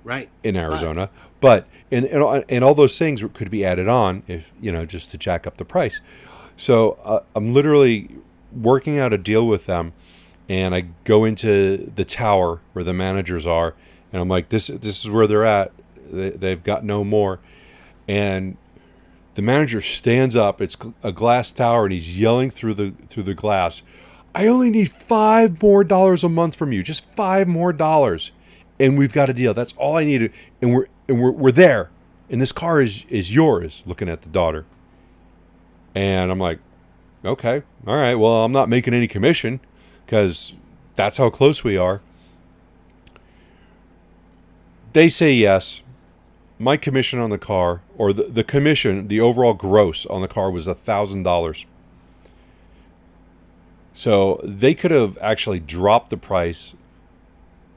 right in Arizona, but and all those things could be added on if just to jack up the price. So I'm literally working out a deal with them, and I go into the tower where the managers are, and I'm like, this is where they're at. They've got no more. And the manager stands up. It's a glass tower, and he's yelling through the glass, I only need $5 more a month from you, just $5 more, and we've got a deal. That's all I needed, and and we're there, and this car is yours. Looking at the daughter, and I'm like, okay, all right. Well, I'm not making any commission because that's how close we are. They say yes. My commission on the car, or the commission, the overall gross on the car was $1,000. So they could have actually dropped the price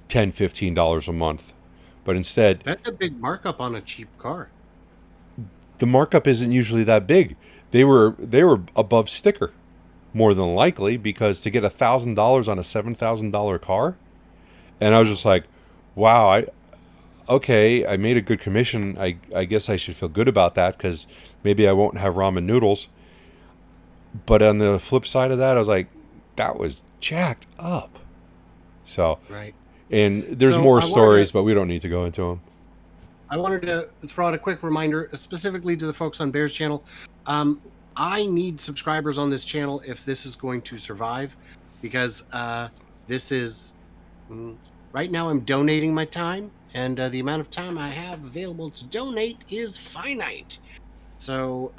$10, $15 a month. But instead, That's a big markup on a cheap car. the markup isn't usually that big. They were above sticker, more than likely, because to get $1,000 on a $7,000 car, and I was just like, wow, I made a good commission. I guess I should feel good about that because maybe I won't have ramen noodles. But on the flip side of that, I was like, that was jacked up. So, Right. and there's more stories, but we don't need to go into them. I wanted to throw out a quick reminder, specifically to the folks on Bear's channel. I need subscribers on this channel if this is going to survive, because this is right now I'm donating my time, and the amount of time I have available to donate is finite. So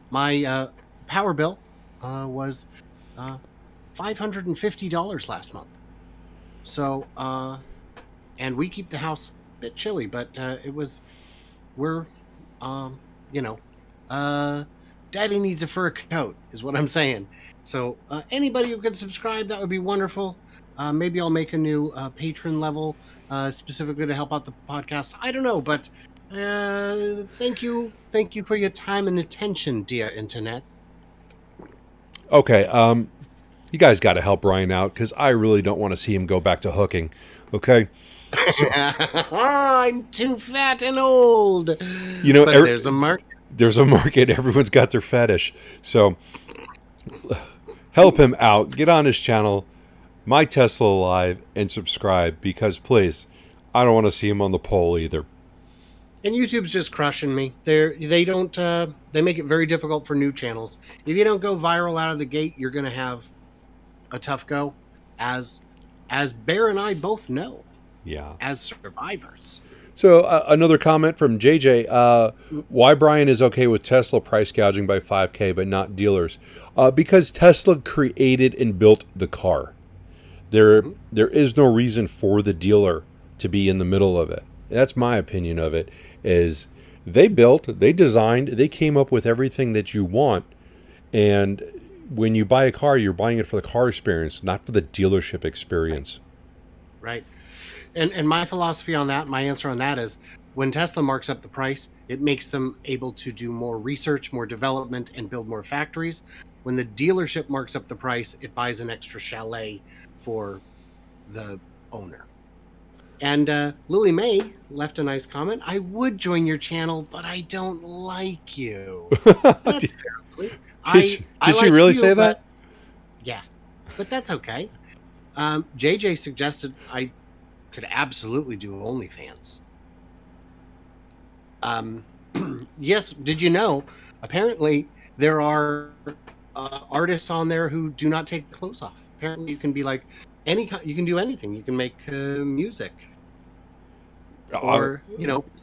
my power bill was $550 last month. So and we keep the house a bit chilly, but Daddy needs a fur coat is what I'm saying. So anybody who can subscribe, that would be wonderful. Maybe I'll make a new patron level specifically to help out the podcast. I don't know, but thank you for your time and attention, dear internet. Okay, you guys got to help Brian out because I really don't want to see him go back to hooking. Okay. So, I'm too fat and old. You know, but there's a market. There's a market. Everyone's got their fetish. So help him out. Get on his channel, My Tesla Live, and subscribe because, please, I don't want to see him on the pole either. And YouTube's just crushing me. They make it very difficult for new channels. If you don't go viral out of the gate, you're going to have a tough go, as Bear and I both know. Yeah. As survivors. So another comment from JJ. Why Brian is okay with Tesla price gouging by $5,000 but not dealers? Because Tesla created and built the car. There is no reason for the dealer to be in the middle of it. That's my opinion of it. Is they built, they designed, they came up with everything that you want. And when you buy a car, you're buying it for the car experience, not for the dealership experience. Right. And my philosophy on that, my answer on that is, when Tesla marks up the price, it makes them able to do more research, more development, and build more factories. When the dealership marks up the price, it buys an extra chalet for the owner. And Lily Mae left a nice comment. I would join your channel, but I don't like you. That's fair. Did she really say that? Yeah, but that's okay. JJ suggested I could absolutely do OnlyFans. Yes, did you know? Apparently, there are artists on there who do not take clothes off. Apparently, you can be like you can do anything. You can make music, or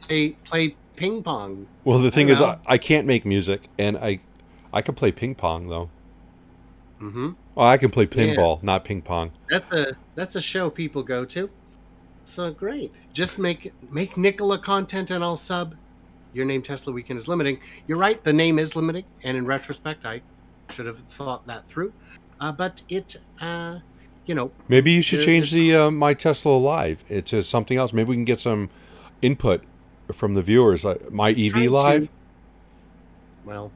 play ping pong. Well, the thing is, I can't make music, and I can play ping pong though. Mm-hmm. Well, I can play pinball, not ping pong. That's a show people go to. So great. Just make Nikola content and I'll sub. Your name Tesla Weekend is limiting. You're right, the name is limiting, and in retrospect, I should have thought that through. But it, maybe you should change the My Tesla Live to something else. Maybe we can get some input from the viewers. Like My EV Live. Well,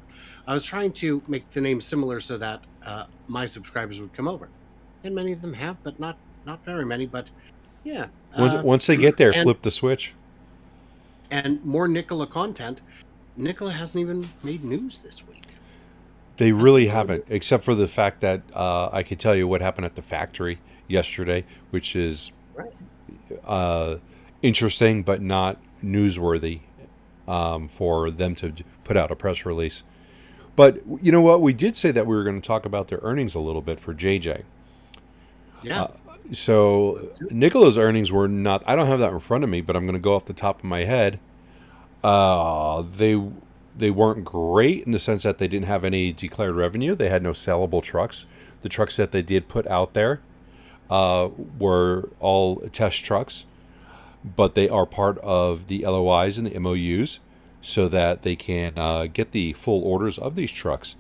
I was trying to make the name similar so that my subscribers would come over, and many of them have, but not very many. But yeah. Once they get there, flip the switch. And more Nikola content. Nikola hasn't even made news this week. They really haven't, except for the fact that I could tell you what happened at the factory yesterday, which is interesting but not newsworthy for them to put out a press release. But you know what? We did say that we were going to talk about their earnings a little bit for JJ. Yeah. So Nikola's earnings were not, I don't have that in front of me, but I'm going to go off the top of my head. They weren't great in the sense that they didn't have any declared revenue. They had no sellable trucks. The trucks that they did put out there were all test trucks, but they are part of the LOIs and the MOUs so that they can get the full orders of these trucks,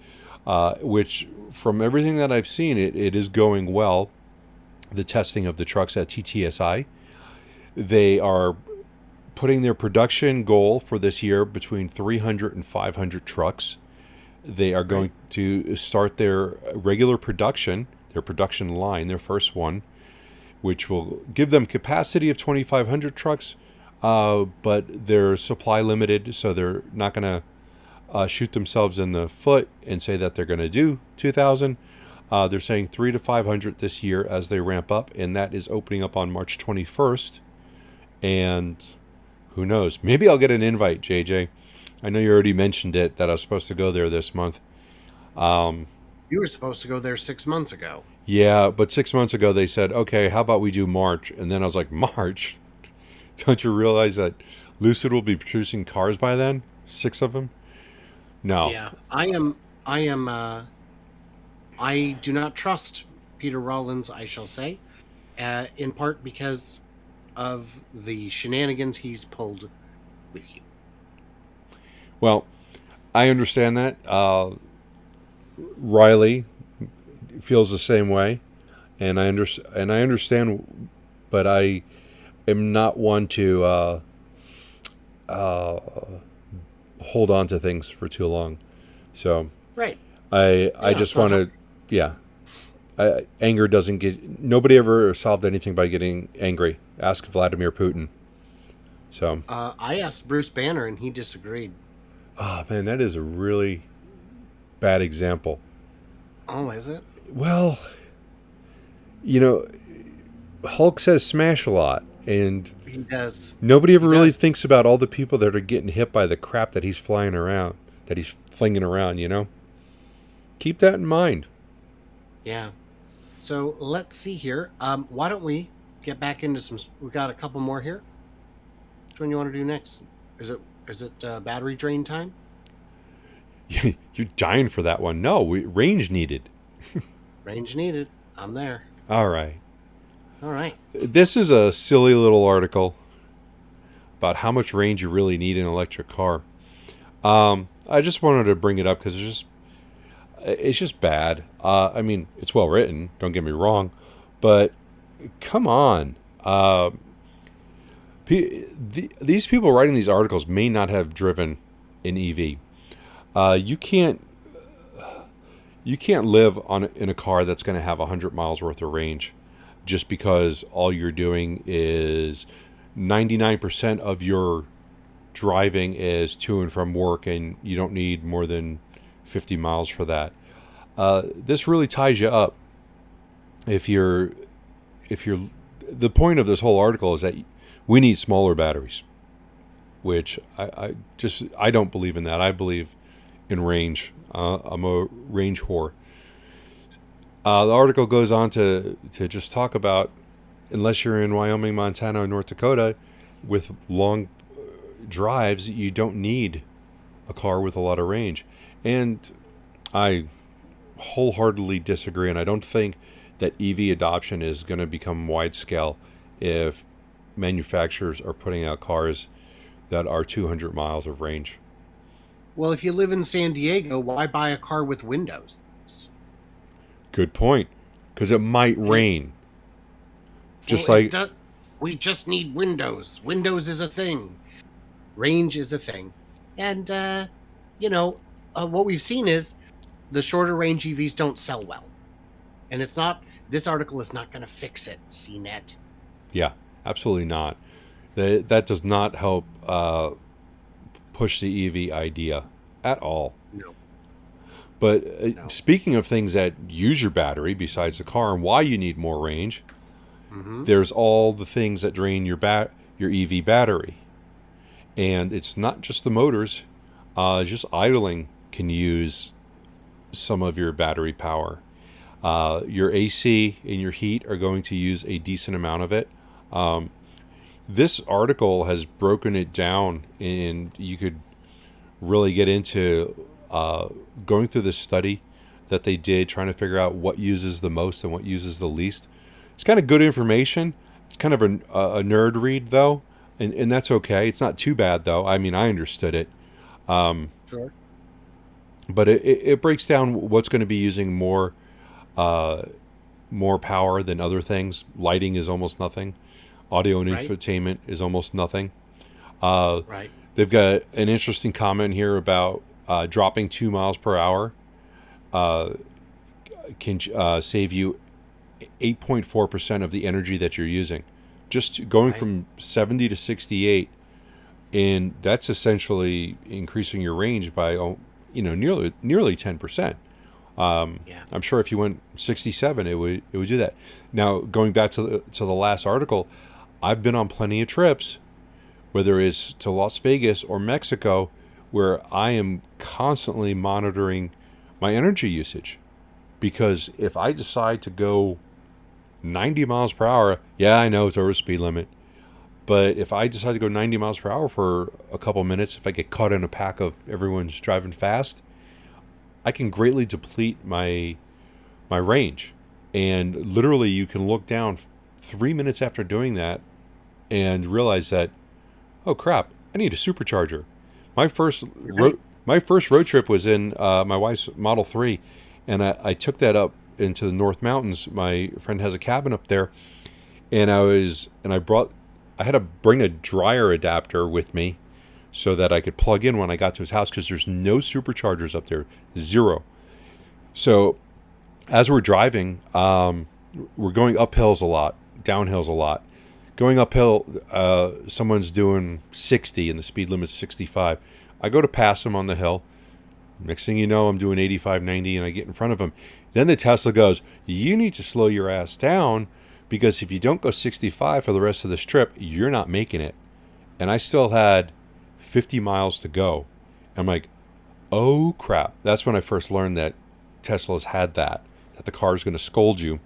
which from everything that I've seen, it is going well. The testing of the trucks at TTSI, they are putting their production goal for this year between 300 and 500 trucks. They are going to start their regular production, their production line, their first one, which will give them capacity of 2,500 trucks, but they're supply limited, so they're not going to shoot themselves in the foot and say that they're going to do 2,000. They're saying 300 to 500 this year as they ramp up, and that is opening up on March 21st. And who knows? Maybe I'll get an invite, JJ. I know you already mentioned it, that I was supposed to go there this month. You were supposed to go there 6 months ago. Yeah, but 6 months ago they said, okay, how about we do March? And then I was like, March? Don't you realize that Lucid will be producing cars by then? 6 of them? No. Yeah, I do not trust Peter Rollins, I shall say, in part because of the shenanigans he's pulled with you. Well, I understand that. Riley feels the same way, and I understand, but I am not one to hold on to things for too long. So right, I just want to, yeah. Anger doesn't get. Nobody ever solved anything by getting angry. Ask Vladimir Putin. So I asked Bruce Banner, and he disagreed. Oh man, that is a really bad example. Oh, is it? Well, you know, Hulk says smash a lot, and he does. Nobody ever really thinks about all the people that are getting hit by the crap that he's flying around, that he's flinging around. You know, keep that in mind. Yeah. So let's see here. Why don't we get back into some? We got a couple more here. Which one you want to do next? Is it battery drain time? You're dying for that one. No, range needed. Range needed. I'm there. All right. This is a silly little article about how much range you really need in an electric car. I just wanted to bring it up because it's just bad. I mean, it's well written. Don't get me wrong, but come on. These people writing these articles may not have driven an EV. You can't live in a car that's going to have 100 miles worth of range just because all you're doing is 99% of your driving is to and from work, and you don't need more than 50 miles for that. This really ties you up. If you're the point of this whole article is that we need smaller batteries, which I don't believe in that. I believe in range. I'm a range whore. The article goes on to just talk about, unless you're in Wyoming, Montana, or North Dakota with long drives, you don't need a car with a lot of range. And I wholeheartedly disagree, and I don't think that EV adoption is going to become wide scale if manufacturers are putting out cars that are 200 miles of range. Well, if you live in San Diego, why buy a car with windows? Good point, because it might rain. We just need windows. Windows is a thing. Range is a thing. And, what we've seen is the shorter range EVs don't sell well. And this article is not going to fix it, CNET. Yeah, absolutely not. That does not help push the EV idea at all. No. But speaking of things that use your battery besides the car and why you need more range, there's all the things that drain your EV battery. And it's not just the motors. Just idling can use some of your battery power. Your AC and your heat are going to use a decent amount of it. This article has broken it down, and you could really get into going through this study that they did, trying to figure out what uses the most and what uses the least. It's kind of good information. It's kind of a nerd read, though, and that's okay. It's not too bad, though. I mean, I understood it. Sure. But it breaks down what's going to be using uh, more power than other things. Lighting is almost nothing. Audio and Right. infotainment is almost nothing. Uh, Right. they've got an interesting comment here about dropping 2 miles per hour uh, can save you 8.4% of the energy that you're using. Just going Right. from 70 to 68, and that's essentially increasing your range by nearly 10%. Yeah. I'm sure if you went 67, it would do that. Now, going back to the last article, I've been on plenty of trips, whether it's to Las Vegas or Mexico, where I am constantly monitoring my energy usage. Because if I decide to go 90 miles per hour, yeah, I know it's over speed limit. But if I decide to go 90 miles per hour for a couple minutes, if I get caught in a pack of everyone's driving fast, I can greatly deplete my range. And literally, you can look down 3 minutes after doing that and realize that, oh crap, I need a supercharger. My first Right. my first road trip was in my wife's Model 3, and I took that up into the North Mountains. My friend has a cabin up there, and I had to bring a dryer adapter with me so that I could plug in when I got to his house, because there's no superchargers up there, zero. So as we're driving, we're going up hills a lot, down hills a lot. Going uphill, someone's doing 60 and the speed limit's 65. I go to pass him on the hill. Next thing you know, I'm doing 85, 90, and I get in front of him. Then the Tesla goes, you need to slow your ass down, because if you don't go 65 for the rest of this trip, you're not making it. And I still had 50 miles to go. I'm like, oh crap. That's when I first learned that Tesla's had that the car is going to scold you,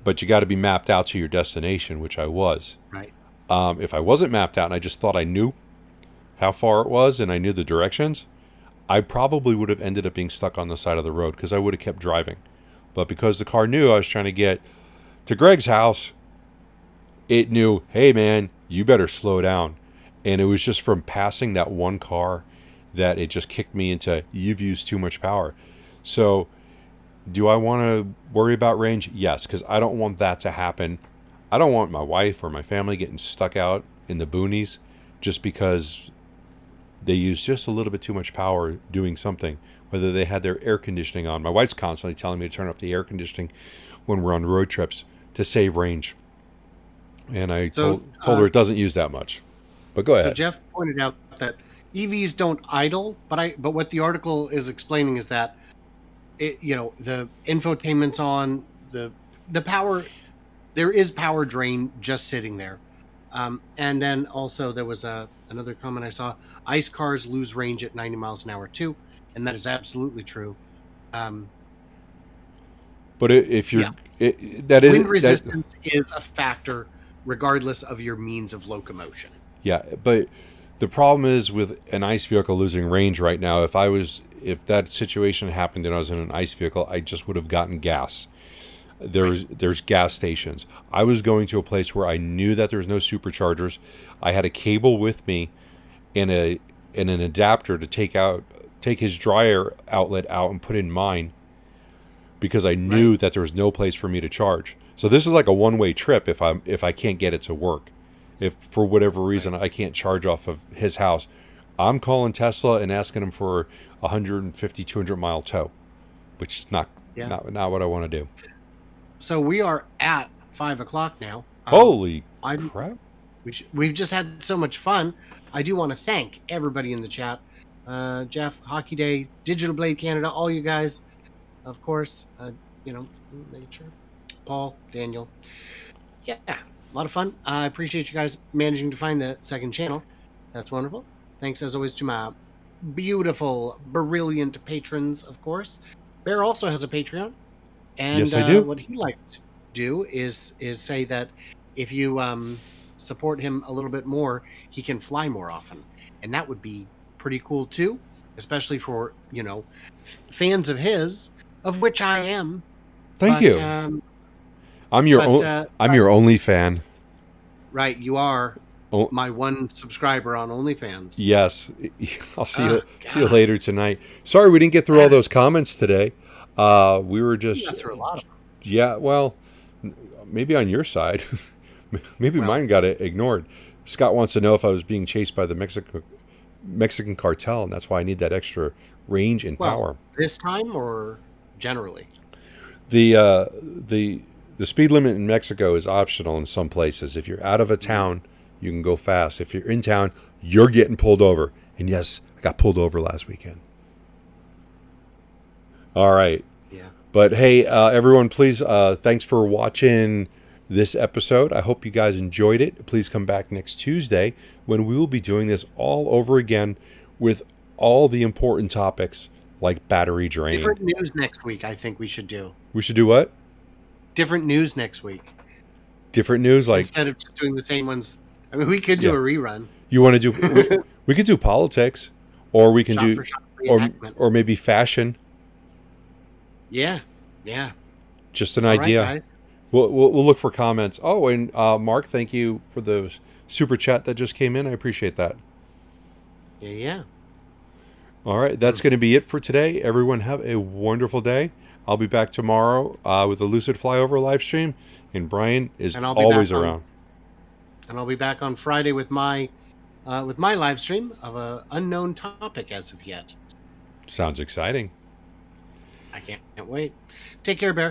but you got to be mapped out to your destination, which I was. Right. If I wasn't mapped out and I just thought I knew how far it was and I knew the directions, I probably would have ended up being stuck on the side of the road, because I would have kept driving. But because the car knew I was trying to get to Greg's house, it knew, hey man, you better slow down. And it was just from passing that one car that it just kicked me into, you've used too much power. So do I want to worry about range? Yes, because I don't want that to happen. I don't want my wife or my family getting stuck out in the boonies just because they use just a little bit too much power doing something, whether they had their air conditioning on. My wife's constantly telling me to turn off the air conditioning when we're on road trips to save range. And I So, told her it doesn't use that much. But go so ahead. Jeff pointed out that EVs don't idle, but what the article is explaining is that the infotainment's on, the power, there is power drain just sitting there. And then also there was another comment I saw: ice cars lose range at 90 miles an hour too, and that is absolutely true. Um, But if you're, yeah, that is wind that, resistance is a factor regardless of your means of locomotion. yeah. But the problem is with an ICE vehicle losing range right now. If that situation happened and I was in an ICE vehicle, I just would have gotten gas. There's gas stations. I was going to a place where I knew that there was no superchargers. I had a cable with me and an adapter to take his dryer outlet out and put in mine, because I knew Right. that there was no place for me to charge. So this is like a one-way trip if I can't get it to work. If for whatever reason Right. I can't charge off of his house, I'm calling Tesla and asking him for 150, 200 mile tow, which is not Yeah. not what I want to do. So we are at 5 o'clock now. Holy I'm crap. we've just had so much fun. I do want to thank everybody in the chat. Jeff, Hockey Day, Digital Blade Canada, all you guys, of course. Make sure. Paul, Daniel. Yeah, a lot of fun. I appreciate you guys managing to find the second channel. That's wonderful. Thanks as always to my beautiful, brilliant patrons, of course. Bear also has a Patreon. And Yes, I do. what he likes to do is say that if you support him a little bit more, he can fly more often, and that would be pretty cool too, especially for fans of his, of which I am. Thank you. I'm your only fan. Right, you are my one subscriber on OnlyFans. Yes, I'll see you later tonight. Sorry we didn't get through all those comments today. We were just through a lot of them. Yeah, well, maybe on your side. Maybe mine got ignored. Scott wants to know if I was being chased by the Mexican cartel, and that's why I need that extra range and power. This time or generally? The speed limit in Mexico is optional in some places. If you're out of a town, you can go fast. If you're in town, you're getting pulled over. And yes, I got pulled over last weekend. All right. Yeah. But hey, everyone, please, thanks for watching this episode. I hope you guys enjoyed it. Please come back next Tuesday when we will be doing this all over again with all the important topics like battery drain. Different news next week, I think we should do. We should do what? Different news next week. Different news, like instead of just doing the same ones. I mean, we could do a rerun. You want to do? we could do politics, or we can do, or maybe fashion. Yeah. Just an idea. Right, guys. We'll look for comments. Oh, and Mark, thank you for the super chat that just came in. I appreciate that. Yeah. All right, that's going to be it for today. Everyone have a wonderful day. I'll be back tomorrow with a Lucid Flyover live stream, and Brian is always around. And I'll be back on Friday with my live stream of an unknown topic as of yet. Sounds exciting. I can't wait. Take care, Bear.